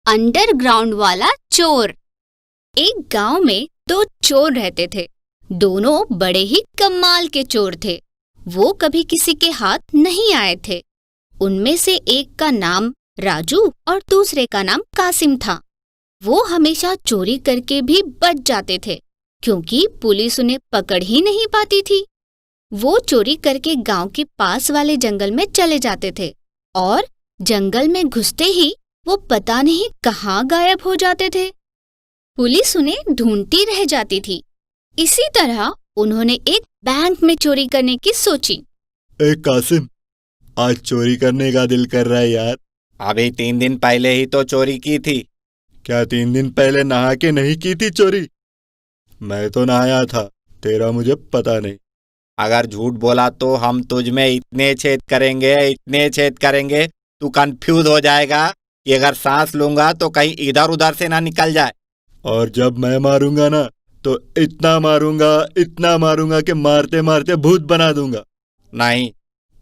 Underground वाला चोर। एक गांव में दो चोर रहते थे। दोनों बड़े ही कमाल के चोर थे। वो कभी किसी के हाथ नहीं आए थे। उनमें से एक का नाम राजू और दूसरे का नाम कासिम था। वो हमेशा चोरी करके भी बच जाते थे क्योंकि पुलिस उन्हें पकड़ ही नहीं पाती थी। वो चोरी करके गांव के पास वाले जंगल में चले जाते थे और जंगल में घुसते ही वो पता नहीं कहाँ गायब हो जाते थे। पुलिस उन्हें ढूंढती रह जाती थी। इसी तरह उन्होंने एक बैंक में चोरी करने की सोची। ए कासिम, आज चोरी करने का दिल कर रहा है यार। अभी 3 दिन पहले ही तो चोरी की थी। क्या 3 दिन पहले नहा के नहीं की थी चोरी? मैं तो नहाया था, तेरा मुझे पता नहीं। अगर झूठ बोला तो हम तुझ में इतने छेद करेंगे तू कंफ्यूज हो जाएगा कि अगर सांस लूंगा तो कहीं इधर उधर से ना निकल जाए। और जब मैं मारूंगा ना तो इतना मारूंगा कि मारते मारते भूत बना दूंगा। नहीं,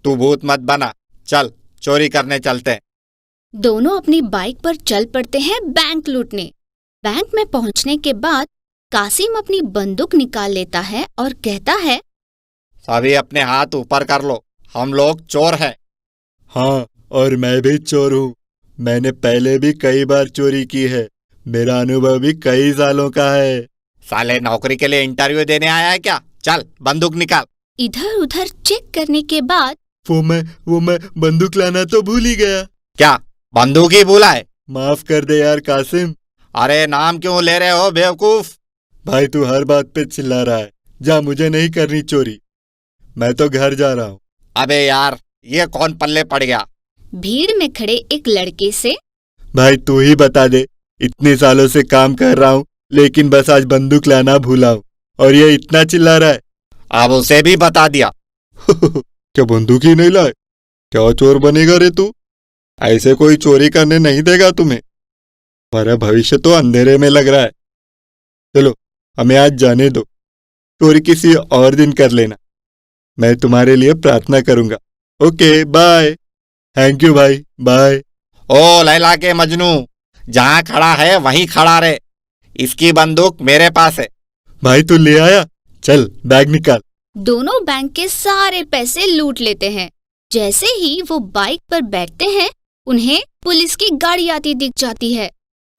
तू भूत मत बना। चल चोरी करने चलते हैं। दोनों अपनी बाइक पर चल पड़ते हैं बैंक लूटने। बैंक में पहुंचने के बाद कासिम अपनी बंदूक निकाल लेता है और कहता है, सभी अपने हाथ ऊपर कर लो, हम लोग चोर हैं। हाँ, और मैं भी चोर हूँ। मैंने पहले भी कई बार चोरी की है। मेरा अनुभव भी कई सालों का है। साले नौकरी के लिए इंटरव्यू देने आया है क्या? चल बंदूक निकाल। इधर उधर चेक करने के बाद वो मैं बंदूक लाना तो भूल ही गया। क्या बंदूक ही भूला है? माफ कर दे यार कासिम। अरे नाम क्यों ले रहे हो बेवकूफ? भाई तू हर बात पे चिल्ला रहा है। जा, मुझे नहीं करनी चोरी। मैं तो घर जा रहा हूँ। अबे यार, ये कौन पल्ले पड़ गया? भीड़ में खड़े एक लड़के से, भाई तू ही बता दे। इतने सालों से काम कर रहा हूँ लेकिन बस आज बंदूक लाना भूला हूँ और ये इतना चिल्ला रहा है। अब उसे भी बता दिया। क्या बंदूक ही नहीं लाए? क्या चोर बनेगा रे तू? ऐसे कोई चोरी करने नहीं देगा तुम्हें। हमारा भविष्य तो अंधेरे में लग रहा है। चलो हमें आज जाने दो। चोरी किसी और दिन कर लेना। मैं तुम्हारे लिए प्रार्थना करूंगा। Okay bye. थैंक यू भाई, बाय। ओ लैला के मजनू, जहाँ खड़ा है वहीं खड़ा रहे। इसकी बंदूक मेरे पास है। भाई तू ले आया? चल बैग निकाल। दोनों बैंक के सारे पैसे लूट लेते हैं। जैसे ही वो बाइक पर बैठते हैं, उन्हें पुलिस की गाड़ी आती दिख जाती है।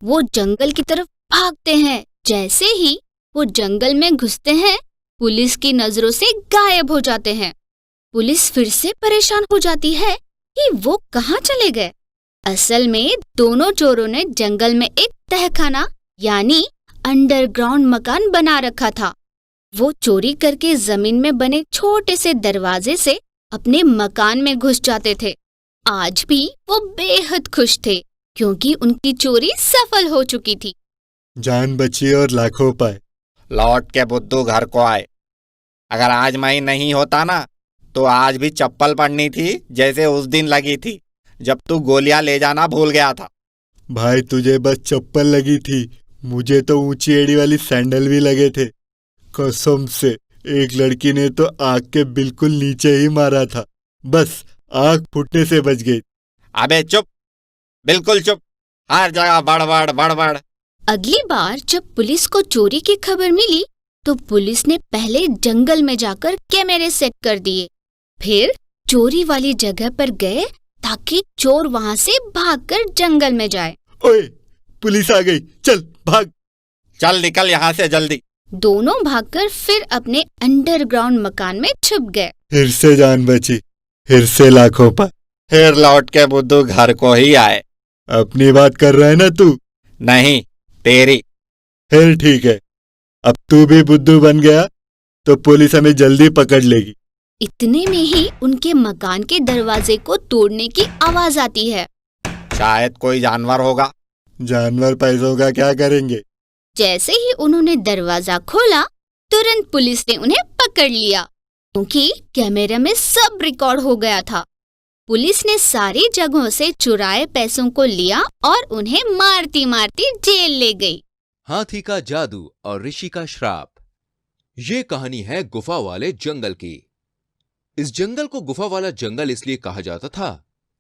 वो जंगल की तरफ भागते हैं। जैसे ही वो जंगल में घुसते हैं, पुलिस की नजरों से गायब हो जाते हैं। पुलिस फिर से परेशान हो जाती है कि वो कहाँ चले गए। असल में दोनों चोरों ने जंगल में एक तहखाना यानी अंडरग्राउंड मकान बना रखा था। वो चोरी करके जमीन में बने छोटे से दरवाजे से अपने मकान में घुस जाते थे। आज भी वो बेहद खुश थे क्योंकि उनकी चोरी सफल हो चुकी थी। जान बची और लाखों पाए। लौट के बुद्धू घर को आए। अगर आज मैं नहीं होता ना तो आज भी चप्पल पड़नी थी जैसे उस दिन लगी थी जब तू गोलियां ले जाना भूल गया था। भाई तुझे बस चप्पल लगी थी, मुझे तो ऊंची एड़ी वाली सैंडल भी लगे थे। कसम से एक लड़की ने तो आँख के बिल्कुल नीचे ही मारा था। बस आँख फूटने से बच गई। अबे चुप, बिल्कुल चुप। हर जगह बड़बड़ बड़बड़। अगली बार जब पुलिस को चोरी की खबर मिली तो पुलिस ने पहले जंगल में जाकर कैमरे सेट कर दिए। फिर चोरी वाली जगह पर गए ताकि चोर वहां से भागकर जंगल में जाए। ओए, पुलिस आ गई, चल भाग। चल निकल यहाँ से जल्दी। दोनों भागकर फिर अपने अंडरग्राउंड मकान में छुप गए। फिर से जान बची, फिर से लाखों पाए। फिर लौट के बुद्धू घर को ही आए। अपनी बात कर रहा है ना तू? नहीं, तेरी। फिर ठीक है, अब तू भी बुद्धू बन गया तो पुलिस हमें जल्दी पकड़ लेगी। इतने में ही उनके मकान के दरवाजे को तोड़ने की आवाज आती है। शायद कोई जानवर होगा। जानवर पैसों का क्या करेंगे? जैसे ही उन्होंने दरवाजा खोला, तुरंत पुलिस ने उन्हें पकड़ लिया क्योंकि कैमरे में सब रिकॉर्ड हो गया था। पुलिस ने सारी जगहों से चुराए पैसों को लिया और उन्हें मारती मारती जेल ले गई। हाथी का जादू और ऋषि का श्राप। ये कहानी है गुफा वाले जंगल की। इस जंगल को गुफा वाला जंगल इसलिए कहा जाता था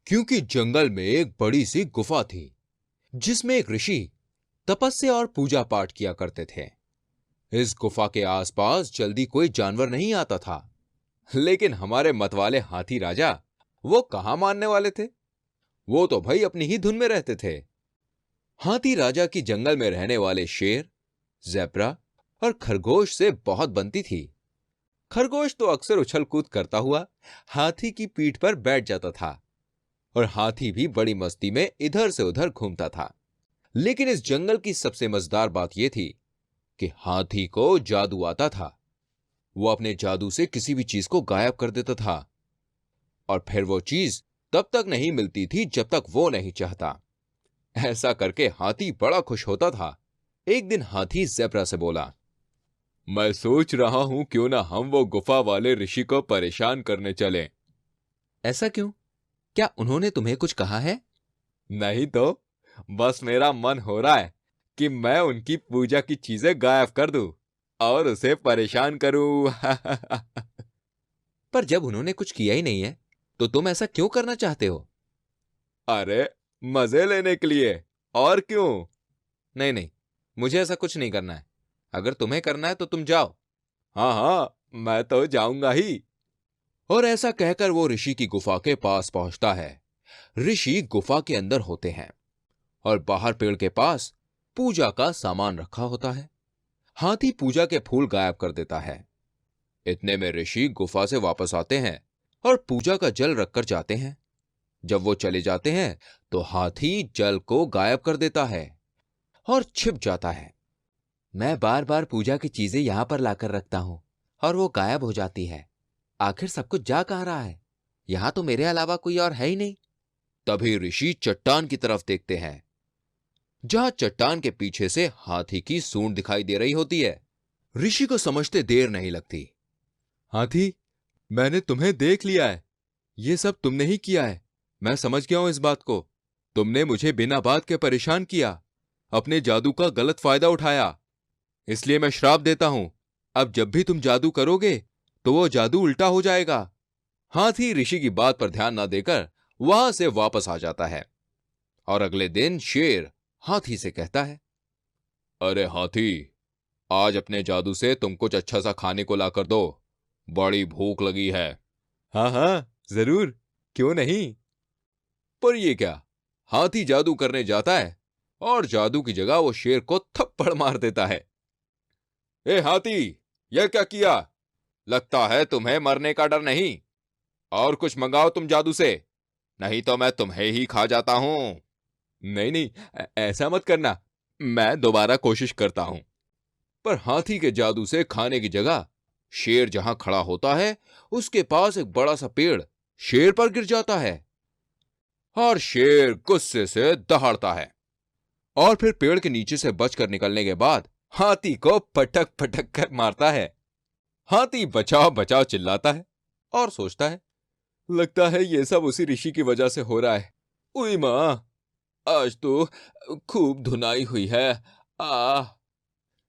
क्योंकि जंगल में एक बड़ी सी गुफा थी जिसमें एक ऋषि तपस्या और पूजा पाठ किया करते थे। इस गुफा के आसपास जल्दी कोई जानवर नहीं आता था, लेकिन हमारे मतवाले हाथी राजा वो कहां मानने वाले थे। वो तो भाई अपनी ही धुन में रहते थे। हाथी राजा की जंगल में रहने वाले शेर, ज़ेब्रा और खरगोश से बहुत बनती थी। खरगोश तो अक्सर उछल कूद करता हुआ हाथी की पीठ पर बैठ जाता था और हाथी भी बड़ी मस्ती में इधर से उधर घूमता था। लेकिन इस जंगल की सबसे मजेदार बात यह थी कि हाथी को जादू आता था। वो अपने जादू से किसी भी चीज को गायब कर देता था और फिर वो चीज तब तक नहीं मिलती थी जब तक वो नहीं चाहता। ऐसा करके हाथी बड़ा खुश होता था। एक दिन हाथी ज़ेब्रा से बोला, मैं सोच रहा हूं क्यों ना हम वो गुफा वाले ऋषि को परेशान करने चलें। ऐसा क्यों? क्या उन्होंने तुम्हें कुछ कहा है? नहीं तो, बस मेरा मन हो रहा है कि मैं उनकी पूजा की चीजें गायब कर दूं और उसे परेशान करूं। पर जब उन्होंने कुछ किया ही नहीं है तो तुम ऐसा क्यों करना चाहते हो? अरे मजे लेने के लिए, और क्यों? नहीं नहीं, मुझे ऐसा कुछ नहीं करना है। अगर तुम्हें करना है तो तुम जाओ। हाँ हाँ, मैं तो जाऊंगा ही। और ऐसा कहकर वो ऋषि की गुफा के पास पहुंचता है। ऋषि गुफा के अंदर होते हैं और बाहर पेड़ के पास पूजा का सामान रखा होता है। हाथी पूजा के फूल गायब कर देता है। इतने में ऋषि गुफा से वापस आते हैं और पूजा का जल रखकर जाते हैं। जब वो चले जाते हैं तो हाथी जल को गायब कर देता है और छिप जाता है। मैं बार बार पूजा की चीजें यहां पर लाकर रखता हूं और वो गायब हो जाती है। आखिर सब कुछ जा कहां रहा है? यहां तो मेरे अलावा कोई और है ही नहीं। तभी ऋषि चट्टान की तरफ देखते हैं, जहां चट्टान के पीछे से हाथी की सूंड दिखाई दे रही होती है। ऋषि को समझते देर नहीं लगती। हाथी, मैंने तुम्हें देख लिया है। ये सब तुमने ही किया है। मैं समझ गया हूं इस बात को। तुमने मुझे बिना बात के परेशान किया, अपने जादू का गलत फायदा उठाया। इसलिए मैं श्राप देता हूं, अब जब भी तुम जादू करोगे तो वो जादू उल्टा हो जाएगा। हाथी ऋषि की बात पर ध्यान न देकर वहां से वापस आ जाता है और अगले दिन शेर हाथी से कहता है, अरे हाथी, आज अपने जादू से तुम कुछ अच्छा सा खाने को लाकर दो, बड़ी भूख लगी है। हाँ हाँ जरूर, क्यों नहीं। पर ये क्या, हाथी जादू करने जाता है और जादू की जगह वो शेर को थप्पड़ मार देता है। ए हाथी, यह क्या किया? लगता है तुम्हें मरने का डर नहीं। और कुछ मंगाओ तुम जादू से, नहीं तो मैं तुम्हें ही खा जाता हूं। नहीं नहीं, ऐसा मत करना, मैं दोबारा कोशिश करता हूं। पर हाथी के जादू से खाने की जगह शेर जहां खड़ा होता है उसके पास एक बड़ा सा पेड़ शेर पर गिर जाता है और शेर गुस्से से दहाड़ता है और फिर पेड़ के नीचे से बचकर निकलने के बाद हाथी को पटक पटक कर मारता है। हाथी बचाओ बचाओ चिल्लाता है और सोचता है, लगता है ये सब उसी ऋषि की वजह से हो रहा है। उई मां, आज तो खूब धुनाई हुई है।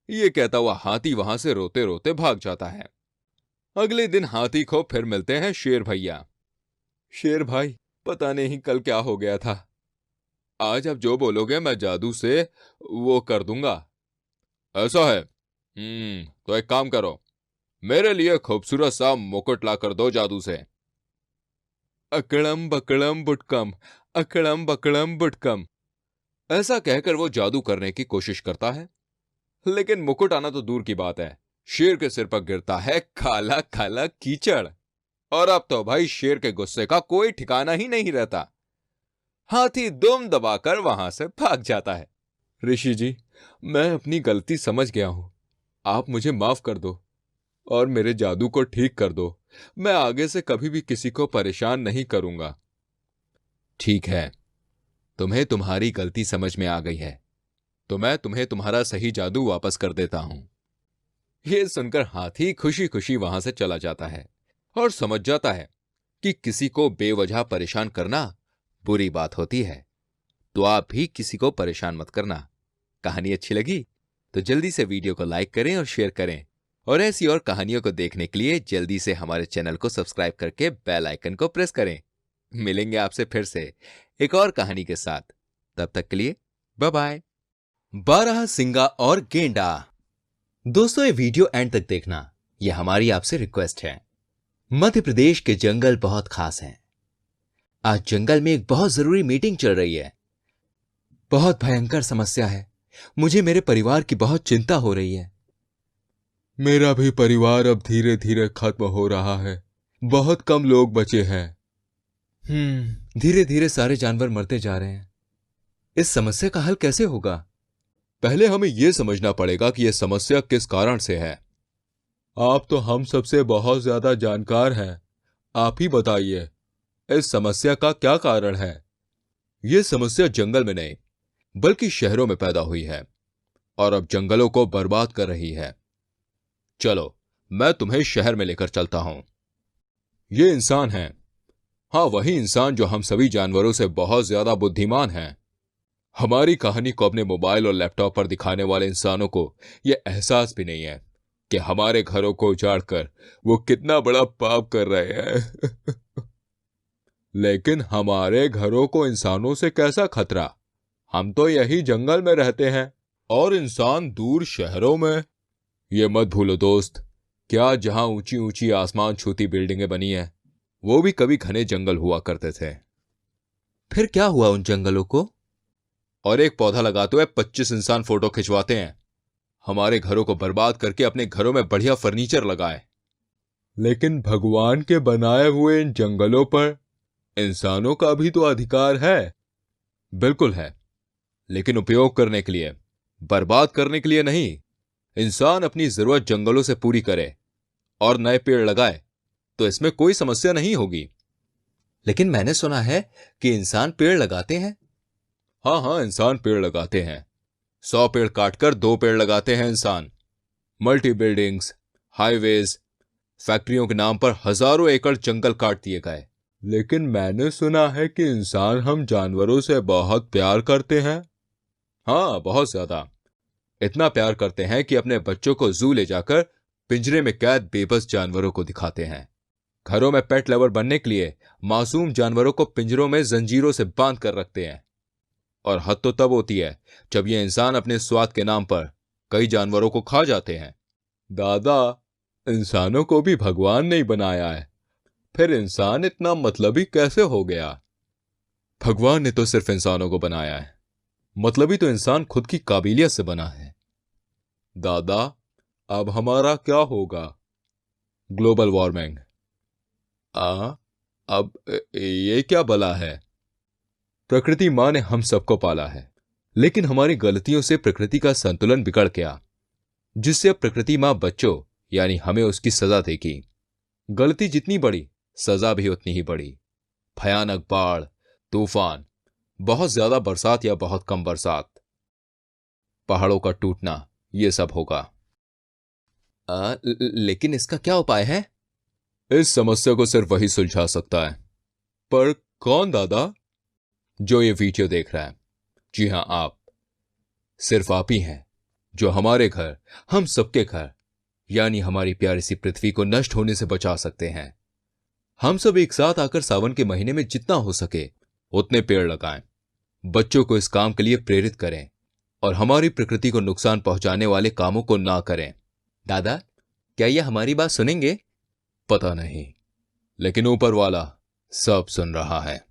ये कहता हुआ हाथी वहां से रोते रोते भाग जाता है। अगले दिन हाथी को फिर मिलते हैं शेर भैया। शेर भाई, पता नहीं कल क्या हो गया था। आज आप जो बोलोगे मैं जादू से वो कर दूंगा। ऐसा है? तो एक काम करो, मेरे लिए खूबसूरत सा मुकुट ला कर दो जादू से। अकड़म बकड़म बुटकम, अकड़म बकड़म बुटकम। ऐसा कहकर वो जादू करने की कोशिश करता है, लेकिन मुकुट आना तो दूर की बात है, शेर के सिर पर गिरता है काला काला कीचड़। और अब तो भाई शेर के गुस्से का कोई ठिकाना ही नहीं रहता। हाथी दुम दबाकर वहां से भाग जाता है। ऋषि जी, मैं अपनी गलती समझ गया हूं, आप मुझे माफ कर दो और मेरे जादू को ठीक कर दो। मैं आगे से कभी भी किसी को परेशान नहीं करूंगा। ठीक है, तुम्हें तुम्हारी गलती समझ में आ गई है, तो मैं तुम्हें तुम्हारा सही जादू वापस कर देता हूं। यह सुनकर हाथी खुशी खुशी वहां से चला जाता है और समझ जाता है कि किसी को बेवजह परेशान करना बुरी बात होती है। तो आप भी किसी को परेशान मत करना। कहानी अच्छी लगी तो जल्दी से वीडियो को लाइक करें और शेयर करें, और ऐसी और कहानियों को देखने के लिए जल्दी से हमारे चैनल को सब्सक्राइब करके बेल आइकन को प्रेस करें। मिलेंगे आपसे फिर से एक और कहानी के साथ। तब तक के लिए बाय बाय। बारहसिंगा और गेंडा। दोस्तों, ये वीडियो एंड तक देखना, ये हमारी आपसे रिक्वेस्ट है। मध्य प्रदेश के जंगल बहुत खास हैं। आज जंगल में एक बहुत जरूरी मीटिंग चल रही है। बहुत भयंकर समस्या है। मुझे मेरे परिवार की बहुत चिंता हो रही है। मेरा भी परिवार अब धीरे धीरे खत्म हो रहा है। बहुत कम लोग बचे हैं। धीरे धीरे सारे जानवर मरते जा रहे हैं। इस समस्या का हल कैसे होगा? पहले हमें यह समझना पड़ेगा कि यह समस्या किस कारण से है। आप तो हम सबसे बहुत ज्यादा जानकार हैं। आप ही बताइए, इस समस्या का क्या कारण है? यह समस्या जंगल में नहीं, बल्कि शहरों में पैदा हुई है और अब जंगलों को बर्बाद कर रही है। चलो, मैं तुम्हें शहर में लेकर चलता हूं। ये इंसान हैं। हाँ, वही इंसान जो हम सभी जानवरों से बहुत ज्यादा बुद्धिमान हैं। हमारी कहानी को अपने मोबाइल और लैपटॉप पर दिखाने वाले इंसानों को यह एहसास भी नहीं है कि हमारे घरों को उजाड़कर वो कितना बड़ा पाप कर रहे हैं। लेकिन हमारे घरों को इंसानों से कैसा खतरा? हम तो यही जंगल में रहते हैं और इंसान दूर शहरों में। ये मत भूलो दोस्त, क्या जहां ऊंची ऊंची आसमान छूती बिल्डिंगें बनी हैं, वो भी कभी घने जंगल हुआ करते थे। फिर क्या हुआ उन जंगलों को? और एक पौधा लगाते हुए 25 इंसान फोटो खिंचवाते हैं। हमारे घरों को बर्बाद करके अपने घरों में बढ़िया फर्नीचर लगाए। लेकिन भगवान के बनाए हुए इन जंगलों पर इंसानों का भी तो अधिकार है। बिल्कुल है, लेकिन उपयोग करने के लिए, बर्बाद करने के लिए नहीं। इंसान अपनी जरूरत जंगलों से पूरी करे और नए पेड़ लगाए तो इसमें कोई समस्या नहीं होगी। लेकिन मैंने सुना है कि इंसान पेड़ लगाते हैं। हाँ, इंसान पेड़ लगाते हैं। 100 पेड़ काटकर 2 पेड़ लगाते हैं इंसान। मल्टी बिल्डिंग्स, हाईवेज, फैक्ट्रियों के नाम पर हजारों एकड़ जंगल काट दिए गए। लेकिन मैंने सुना है कि इंसान हम जानवरों से बहुत प्यार करते हैं। हाँ, बहुत ज्यादा। इतना प्यार करते हैं कि अपने बच्चों को जू ले जाकर पिंजरे में कैद बेबस जानवरों को दिखाते हैं। घरों में पेट लवर बनने के लिए मासूम जानवरों को पिंजरों में जंजीरों से बांध कर रखते हैं। और हद तो तब होती है जब ये इंसान अपने स्वाद के नाम पर कई जानवरों को खा जाते हैं। दादा, इंसानों को भी भगवान ने बनाया है, फिर इंसान इतना मतलबी कैसे हो गया? भगवान ने तो सिर्फ इंसानों को बनाया है, मतलबी तो इंसान खुद की काबिलियत से बना है। दादा, अब हमारा क्या होगा? Global warming. अब ये क्या बला है? प्रकृति मां ने हम सबको पाला है, लेकिन हमारी गलतियों से प्रकृति का संतुलन बिगड़ गया, जिससे अब प्रकृति मां बच्चों यानी हमें उसकी सजा देगी। गलती जितनी बड़ी, सजा भी उतनी ही बड़ी। भयानक बाढ़, तूफान, बहुत ज्यादा बरसात या बहुत कम बरसात, पहाड़ों का टूटना, ये सब होगा। लेकिन इसका क्या उपाय है? इस समस्या को सिर्फ वही सुलझा सकता है। पर कौन दादा? जो ये वीडियो देख रहा है। जी हां, आप। सिर्फ आप ही हैं जो हमारे घर, हम सबके घर, यानी हमारी प्यारी सी पृथ्वी को नष्ट होने से बचा सकते हैं। हम सब एक साथ आकर सावन के महीने में जितना हो सके उतने पेड़ लगाएं, बच्चों को इस काम के लिए प्रेरित करें और हमारी प्रकृति को नुकसान पहुंचाने वाले कामों को ना करें। दादा, क्या यह हमारी बात सुनेंगे? पता नहीं, लेकिन ऊपर वाला सब सुन रहा है।